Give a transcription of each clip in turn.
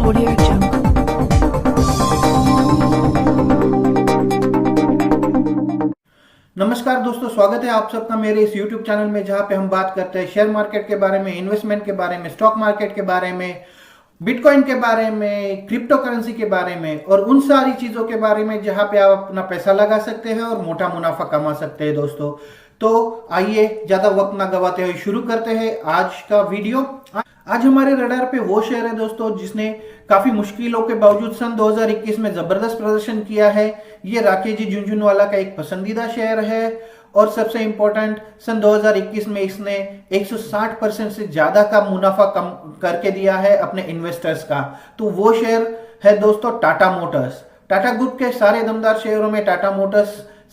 Audio Jungle. नमस्कार दोस्तों, स्वागत है आप सबका मेरे इस YouTube चैनल में, जहां पे हम बात करते हैं शेयर मार्केट के बारे में, इन्वेस्टमेंट के बारे में, स्टॉक मार्केट के बारे में, बिटकॉइन के बारे में, क्रिप्टो करेंसी के बारे में और उन सारी चीजों के बारे में जहां पे आप अपना पैसा लगा सकते हैं और मोटा मुनाफा कमा सकते हैं दोस्तों। तो आइए ज्यादा वक्त ना गवाते हुए शुरू करते हैं आज का वीडियो। आज हमारे रडार पे वो शेयर है दोस्तों जिसने काफी मुश्किलों के बावजूद सन 2021 में जबरदस्त प्रदर्शन किया है। ये राकेश जी झुनझुनवाला का एक पसंदीदा शेयर है और सबसे इंपॉर्टेंट, सन 2021 में इसने 160% से ज्यादा का मुनाफा कम करके दिया है अपने इन्वेस्टर्स का। तो वो शेयर है दोस्तों टाटा मोटर्स। टाटा ग्रुप के सारे दमदार शेयरों में टाटा मोटर्स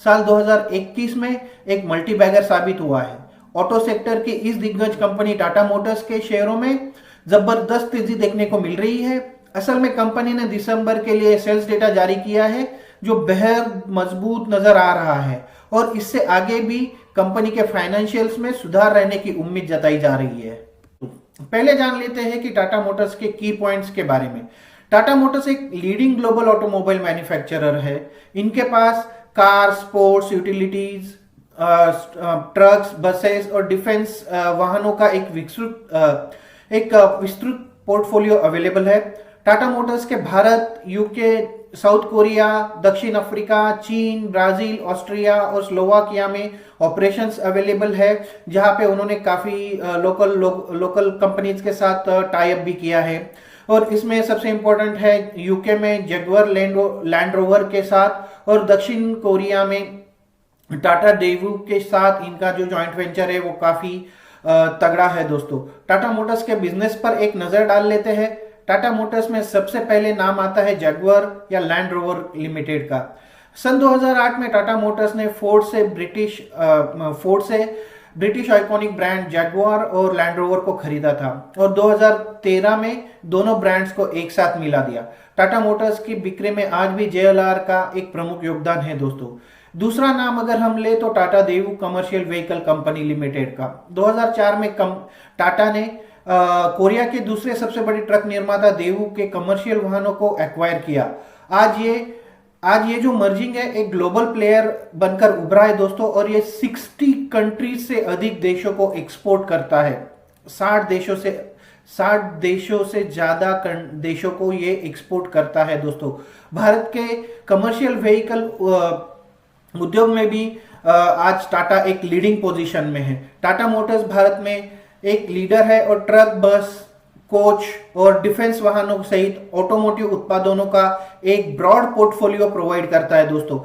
साल 2021 में एक मल्टीबैगर साबित हुआ है। ऑटो सेक्टर की इस दिग्गज कंपनी टाटा मोटर्स के शेयरों में जबरदस्त तेजी देखने को मिल रही है। असल में कंपनी ने दिसंबर के लिए सेल्स डेटा जारी किया है जो बेहद मजबूत नजर आ रहा है और इससे आगे भी कंपनी के फाइनेंशियल्स में सुधार रहने की उम्मीद जताई जा रही है। पहले जान लेते हैं कि टाटा मोटर्स के की पॉइंट्स के बारे में। टाटा मोटर्स एक लीडिंग ग्लोबल ऑटोमोबाइल मैन्युफैक्चरर है। इनके पास car, sports, utilities, trucks, buses और डिफेंस वाहनों का एक विस्तृत पोर्टफोलियो अवेलेबल है। टाटा मोटर्स के भारत, यूके, साउथ कोरिया, दक्षिण अफ्रीका, चीन, ब्राजील, ऑस्ट्रिया और स्लोवाकिया में ऑपरेशंस अवेलेबल है, जहां पे उन्होंने काफी लोकल कंपनीज के साथ टाई अप भी किया है। और इसमें सबसे इंपॉर्टेंट है यूके में जगुआर लैंड रोवर के साथ और दक्षिण कोरिया में टाटा डेवू के साथ इनका जो जॉइंट वेंचर है वो काफी तगड़ा है दोस्तों। टाटा मोटर्स के बिजनेस पर एक नजर डाल लेते हैं। टाटा मोटर्स में सबसे पहले नाम आता है जगुआर या लैंड रोवर लिमिटेड का। सन 2008 में टाटा मोटर्स ने फोर्ड से ब्रिटिश आइकॉनिक ब्रांड जगुआर और लैंड रोवर को खरीदा था और 2013 में दोनों ब्रांड्स को एक साथ मिला दिया। टाटा मोटर्स की बिक्री में आज भी JLR का एक प्रमुख योगदान है दोस्तों। दूसरा नाम अगर हम ले तो टाटा देवू कमर्शियल व्हीकल कंपनी लिमिटेड का। 2004 में टाटा ने कोरिया के दूसरे सबसे बड़े ट्रक निर्माता देवू के कमर्शियल वाहनों को एक्वायर किया। आज ये जो मर्जिंग है एक ग्लोबल प्लेयर बनकर उभरा है दोस्तों और ये 60 कंट्रीज से अधिक देशों को एक्सपोर्ट करता है। 60 देशों से ज्यादा देशों को ये एक्सपोर्ट करता है दोस्तों। भारत के कमर्शियल व्हीकल उद्योग में भी आज टाटा एक लीडिंग पोजीशन में है। टाटा मोटर्स भारत में एक लीडर है और ट्रक, बस, कोच और डिफेंस वाहनों सहित ऑटोमोटिव उत्पादों का एक ब्रॉड पोर्टफोलियो प्रोवाइड करता है दोस्तों।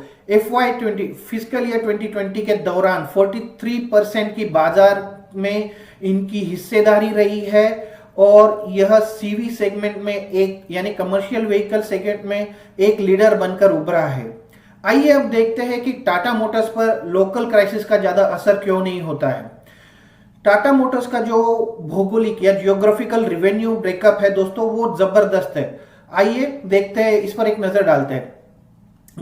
फिस्कल ईयर 2020 के दौरान 43% की बाजार में इनकी हिस्सेदारी रही है और यह सीवी सेगमेंट में एक यानी कमर्शियल व्हीकल सेगमेंट में एक लीडर बनकर उभरा है। आइए अब देखते हैं कि टाटा मोटर्स पर लोकल क्राइसिस का ज्यादा असर क्यों नहीं होता है। टाटा मोटर्स का जो भौगोलिक या जियोग्राफिकल रेवेन्यू ब्रेकअप है दोस्तों वो जबरदस्त है। आइए देखते हैं, इस पर एक नजर डालते हैं।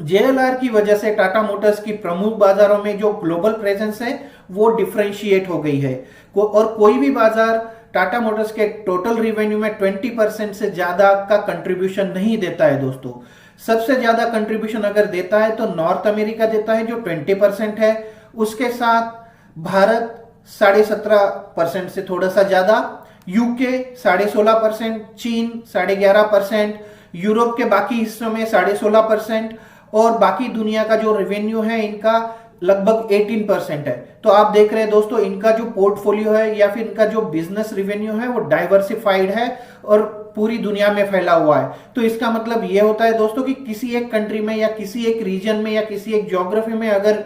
JLR की वजह से टाटा मोटर्स की प्रमुख बाजारों में जो ग्लोबल प्रेजेंस है वो डिफरेंशिएट हो गई है और कोई भी बाजार टाटा मोटर्स के टोटल रेवेन्यू में 20% से ज्यादा का कंट्रीब्यूशन नहीं देता है दोस्तों। सबसे ज्यादा कंट्रीब्यूशन अगर देता है तो नॉर्थ अमेरिका देता है जो 20% है। उसके साथ भारत 17.5% से थोड़ा सा ज्यादा, यूके 16.5%, चीन 11.5%, यूरोप के बाकी हिस्सों में 16.5% और बाकी दुनिया का जो रेवेन्यू है इनका लगभग 18% है। तो आप देख रहे हैं दोस्तों, इनका जो पोर्टफोलियो है या फिर इनका जो बिजनेस रेवेन्यू है वो डाइवर्सिफाइड है और पूरी दुनिया में फैला हुआ है। तो इसका मतलब यह होता है दोस्तों कि किसी एक कंट्री में या किसी एक रीजन में या किसी एक ज्योग्राफी में अगर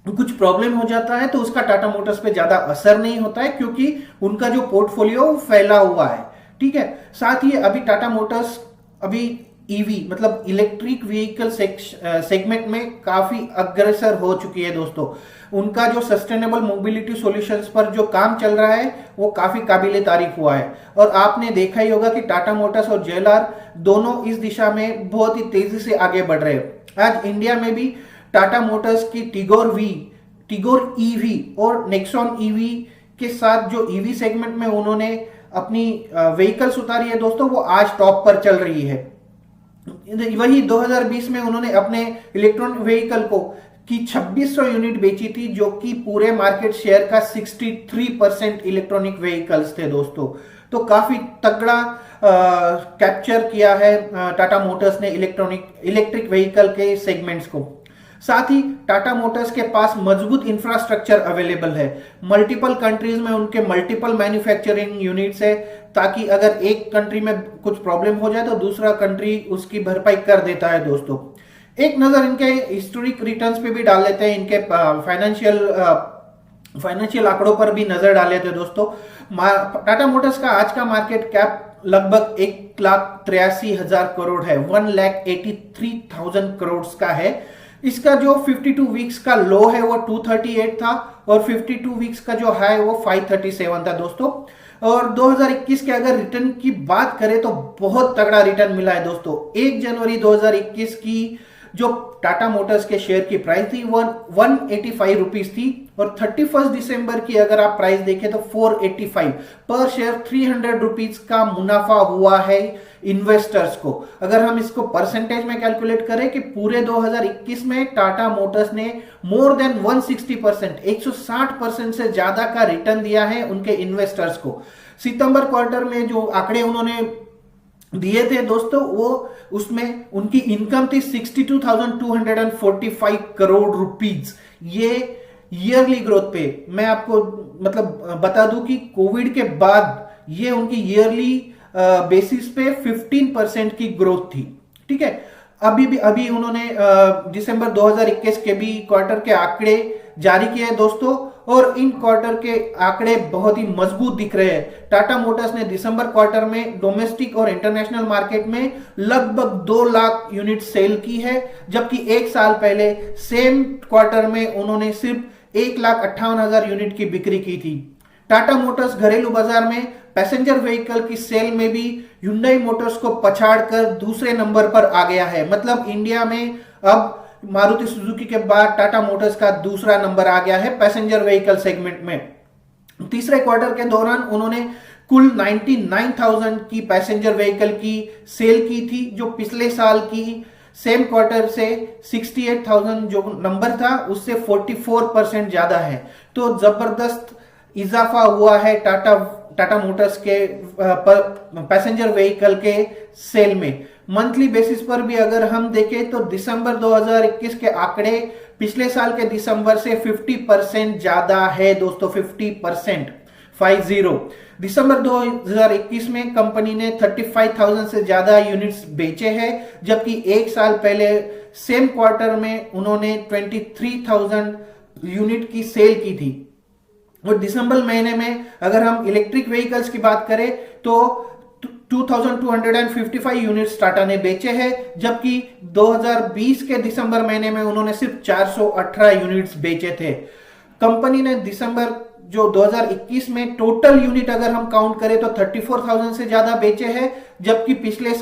कुछ प्रॉब्लम हो जाता है तो उसका टाटा मोटर्स पे ज्यादा असर नहीं होता है क्योंकि उनका जो पोर्टफोलियो फैला हुआ है। ठीक है, साथ ही अभी टाटा मोटर्स अभी ईवी मतलब इलेक्ट्रिक व्हीकल सेगमेंट में काफी अग्रसर हो चुकी है दोस्तों। उनका जो सस्टेनेबल मोबिलिटी सॉल्यूशंस पर जो काम चल रहा है वो काफी काबिले तारीफ हुआ है और आपने देखा ही होगा कि टाटा मोटर्स और JLR दोनों इस दिशा में बहुत ही तेजी से आगे बढ़ रहे हैं। आज इंडिया में भी टाटा मोटर्स की टिगोर ईवी और नेक्सॉन ईवी के साथ जो ईवी सेगमेंट में उन्होंने अपनी व्हीकल्स उतारी है दोस्तों, वो आज टॉप पर चल रही है। वही 2020 में उन्होंने अपने इलेक्ट्रॉनिक व्हीकल को की 2600 यूनिट बेची थी, जो कि पूरे मार्केट शेयर का 63% इलेक्ट्रॉनिक व्हीकल्स थे दोस्तों। तो काफी तगड़ा कैप्चर किया है टाटा मोटर्स ने इलेक्ट्रिक व्हीकल के सेगमेंट्स को। साथ ही टाटा मोटर्स के पास मजबूत इंफ्रास्ट्रक्चर अवेलेबल है। मल्टीपल कंट्रीज में उनके मल्टीपल मैन्युफैक्चरिंग यूनिट्स है, ताकि अगर एक कंट्री में कुछ प्रॉब्लम हो जाए तो दूसरा कंट्री उसकी भरपाई कर देता है दोस्तों। एक नजर इनके हिस्टोरिक रिटर्न्स पे भी डाल लेते हैं, इनके फाइनेंशियल आंकड़ों पर भी नजर डाल लेते हैं दोस्तों। टाटा मोटर्स का आज का मार्केट कैप लगभग 1,83,000 करोड़ है, 1,83,000 करोड़ का है। इसका जो 52 वीक्स का लो है वो 238 था, और 52 वीक्स का जो हाई वो 537 था दोस्तों। और 2021 के अगर रिटर्न की बात करें तो बहुत तगड़ा रिटर्न मिला है दोस्तों। 1 जनवरी 2021 की जो टाटा मोटर्स के शेयर की प्राइस थी 185 रुपीज थी, और 31 दिसंबर की अगर आप प्राइस देखें तो 485 पर शेयर, 300 रुपीज का मुनाफा हुआ है इन्वेस्टर्स को। अगर हम इसको परसेंटेज में कैलकुलेट करें कि पूरे 2021 में टाटा मोटर्स ने मोर देन 160%, 160% से ज्यादा का रिटर्न दिया है उनके इन्वेस्टर्स को। सितंबर क्वार्टर में जो आंकड़े उन्होंने दिए थे दोस्तों, वो उसमें उनकी इनकम थी 62,245 करोड़ रुपीज। ये ईयरली ग्रोथ पे मैं आपको मतलब बता दूं कि कोविड के बाद ये उनकी ईयरली बेसिस पे 15% की ग्रोथ थी। ठीक है, अभी उन्होंने दिसंबर 2021 के भी क्वार्टर के आंकड़े जारी किए हैं दोस्तों, और इन क्वार्टर के आंकड़े बहुत ही मजबूत दिख रहे हैं। टाटा मोटर्स ने दिसंबर क्वार्टर में डोमेस्टिक और इंटरनेशनल मार्केट में लगभग 2 लाख यूनिट सेल की है, जबकि एक साल पहले सेम क्वार्टर में उन्होंने सिर्फ 1,58,000 यूनिट की बिक्री की थी। टाटा मोटर्स घरेलू बाजार में पैसेंजर व्हीकल की सेल में भी Hyundai मोटर्स को पछाड़कर दूसरे नंबर पर आ गया है। मतलब इंडिया में अब मारुति सुजुकी के बाद टाटा मोटर्स का दूसरा नंबर आ गया है पैसेंजर व्हीकल सेगमेंट में। तीसरे क्वार्टर के दौरान उन्होंने कुल 99,000 की पैसेंजर व्हीकल की सेल की थी, जो पिछले साल की सेम क्वार्टर से 68,000 जो नंबर था उससे 44% ज्यादा है। तो जबरदस्त इजाफा हुआ है टाटा मोटर्स के पैसेंजर व्हीकल के सेल में। मंथली बेसिस पर भी अगर हम देखें तो दिसंबर 2021 के आंकड़े पिछले साल के दिसंबर से 50% ज्यादा है दोस्तों, 50%, 50। दिसंबर 2021 में कंपनी ने 35,000 से ज्यादा यूनिट्स बेचे हैं, जबकि एक साल पहले सेम क्वार्टर में उन्होंने 23,000 यूनिट की सेल की थी। और दिसंबर महीने में अगर हम इलेक्ट्रिक व्हीकल्स की बात करें तो 2,255 यूनिट्स टाटा ने बेचे हैं, जबकि 2020 के दिसंबर महीने में उन्होंने सिर्फ 418 यूनिट्स बेचे थे। कंपनी ने दिसंबर जो 2021 में टोटल यूनिट अगर हम काउंट करें तो 34,000 से ज्यादा बेचे हैं, जबकि पिछले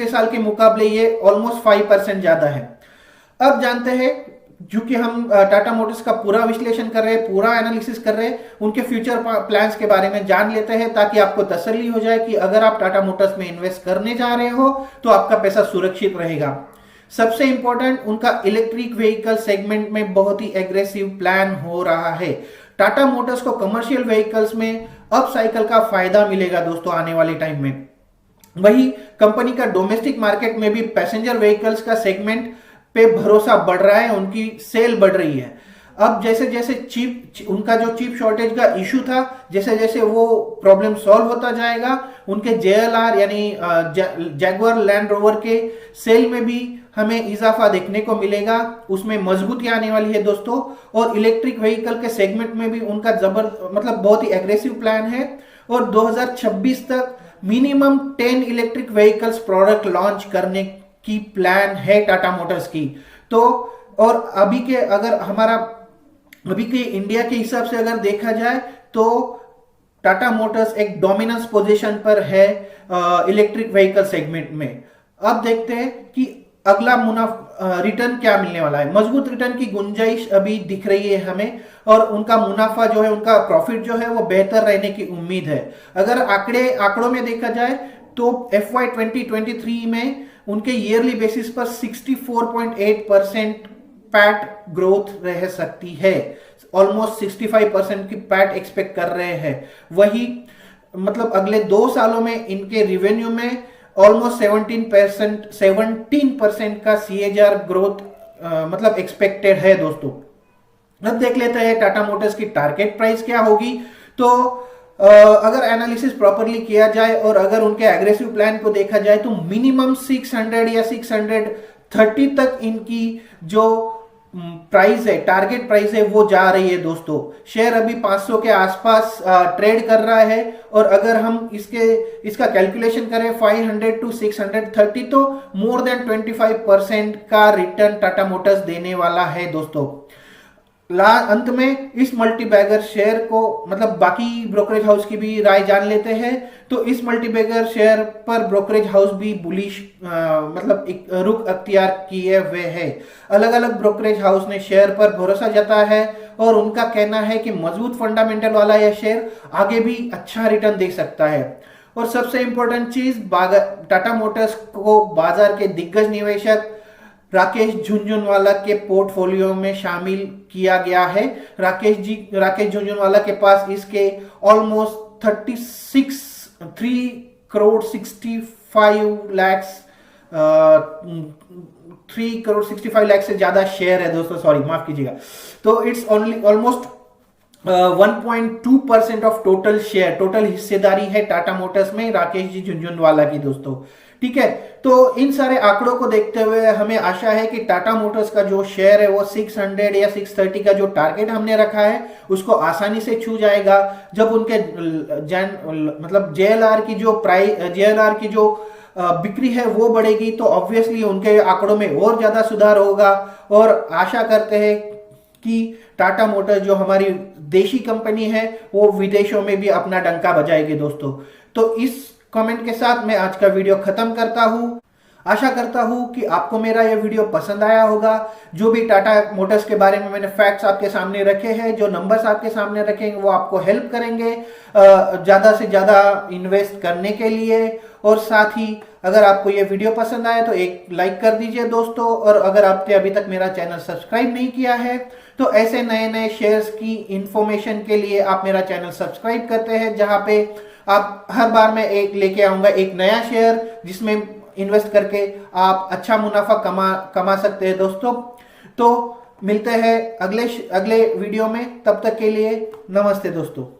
साल के मुकाबले ये ऑलमोस्ट 5% ज्यादा है। अब जानते हैं, क्योंकि हम टाटा मोटर्स का पूरा विश्लेषण कर रहे हैं, पूरा एनालिसिस कर रहे हैं, उनके फ्यूचर प्लान्स के बारे में जान लेते हैं, ताकि आपको तसल्ली हो जाए कि अगर आप टाटा मोटर्स में इन्वेस्ट करने जा रहे हो तो आपका पैसा सुरक्षित रहेगा। सबसे इंपॉर्टेंट, उनका इलेक्ट्रिक व्हीकल सेगमेंट में बहुत ही एग्रेसिव प्लान हो रहा है। टाटा मोटर्स को कमर्शियल व्हीकल्स में अप साइकिल का फायदा मिलेगा दोस्तों आने वाले टाइम में। वही कंपनी का डोमेस्टिक मार्केट में भी पैसेंजर व्हीकल्स का पे भरोसा बढ़ रहा है, उनकी सेल बढ़ रही है। अब जैसे जैसे उनका जो चिप शॉर्टेज का इशू था, जैसे जैसे वो प्रॉब्लम सॉल्व होता जाएगा, उनके JLR यानी जैगुआर लैंड रोवर के सेल में भी हमें इजाफा देखने को मिलेगा, उसमें मजबूती आने वाली है दोस्तों। और इलेक्ट्रिक व्हीकल के सेगमेंट में भी उनका मतलब बहुत ही एग्रेसिव प्लान है, और 2026 तक minimum 10 electric vehicles product launch करने की प्लान है टाटा मोटर्स की। तो और अभी के इंडिया के हिसाब से अगर देखा जाए तो टाटा मोटर्स एक डोमिनेंस पोजीशन पर है इलेक्ट्रिक व्हीकल सेगमेंट में। अब देखते हैं कि अगला मुनाफा रिटर्न क्या मिलने वाला है। मजबूत रिटर्न की गुंजाइश अभी दिख रही है हमें, और उनका मुनाफा जो है, उनका प्रॉफिट जो है वो बेहतर रहने की उम्मीद है। अगर आंकड़ों में देखा जाए तो FY 2023 में उनके ईयरली बेसिस पर 64.8% पैट ग्रोथ रह सकती है। ऑलमोस्ट 65% की पैट एक्सपेक्ट कर रहे हैं। वही मतलब अगले 2 सालों में इनके रिवेन्यू में ऑलमोस्ट 17% का CAGR ग्रोथ मतलब एक्सपेक्टेड है दोस्तों। अब देख लेते हैं टाटा मोटर्स की टारगेट प्राइस क्या होगी। तो अगर एनालिसिस प्रॉपरली किया जाए और अगर उनके एग्रेसिव प्लान को देखा जाए तो मिनिमम 600 या 630 तक इनकी जो प्राइस है, टारगेट प्राइस है, वो जा रही है दोस्तों। शेयर अभी 500 के आसपास ट्रेड कर रहा है, और अगर हम इसका कैलकुलेशन करें 500 to 630 तो मोर देन 25% का रिटर्न टाटा मोटर्स देने वाला है दोस्तों। अंत में इस मल्टीबैगर शेयर को मतलब बाकी ब्रोकरेज हाउस की भी राय जान लेते हैं। तो इस मल्टीबैगर शेयर पर ब्रोकरेज हाउस भी बुलिश मतलब एक रुख अख्तियार किए हुए है। अलग अलग ब्रोकरेज हाउस ने शेयर पर भरोसा जताया है, और उनका कहना है कि मजबूत फंडामेंटल वाला यह शेयर आगे भी अच्छा रिटर्न दे सकता है। और सबसे इंपॉर्टेंट चीज, टाटा मोटर्स को बाजार के दिग्गज निवेशक राकेश झुनझुनवाला के पोर्टफोलियो में शामिल किया गया है। राकेश झुनझुनवाला के पास इसके ऑलमोस्ट 3 करोड़ 65 लाख से ज्यादा शेयर है दोस्तों, सॉरी माफ कीजिएगा। तो it's only almost 1.2% of total share, total हिस्सेदारी है टाटा मोटर्स में राकेश जी झुनझुनवाला की दोस्तों। ठीक है, तो इन सारे आंकड़ों को देखते हुए हमें आशा है कि टाटा मोटर्स का जो शेयर है वो 600 या 630 का जो टारगेट हमने रखा है उसको आसानी से छू जाएगा। जब उनके मतलब JLR की जो बिक्री है वो बढ़ेगी तो ऑब्वियसली उनके आंकड़ों में और ज्यादा सुधार होगा। और आशा करते हैं कि टाटा मोटर्स जो हमारी देशी कंपनी है वो विदेशों में भी अपना डंका बजाएगी दोस्तों। तो इस कमेंट के साथ मैं आज का वीडियो खत्म करता हूं। आशा करता हूं कि आपको मेरा यह वीडियो पसंद आया होगा। जो भी टाटा मोटर्स के बारे में मैंने फैक्ट्स आपके सामने रखे हैं, जो नंबर्स आपके सामने रखेंगे, वो आपको हेल्प करेंगे ज्यादा से ज्यादा इन्वेस्ट करने के लिए। और साथ ही अगर आपको ये वीडियो पसंद आया तो एक लाइक कर दीजिए दोस्तों। और अगर आपने अभी तक मेरा चैनल सब्सक्राइब नहीं किया है तो ऐसे नए नए शेयर्स की इंफॉर्मेशन के लिए आप मेरा चैनल सब्सक्राइब करते हैं, जहां पे आप हर बार मैं एक लेके आऊंगा एक नया शेयर जिसमें इन्वेस्ट करके आप अच्छा मुनाफा कमा सकते हैं दोस्तों। तो मिलते हैं अगले वीडियो में, तब तक के लिए नमस्ते दोस्तों।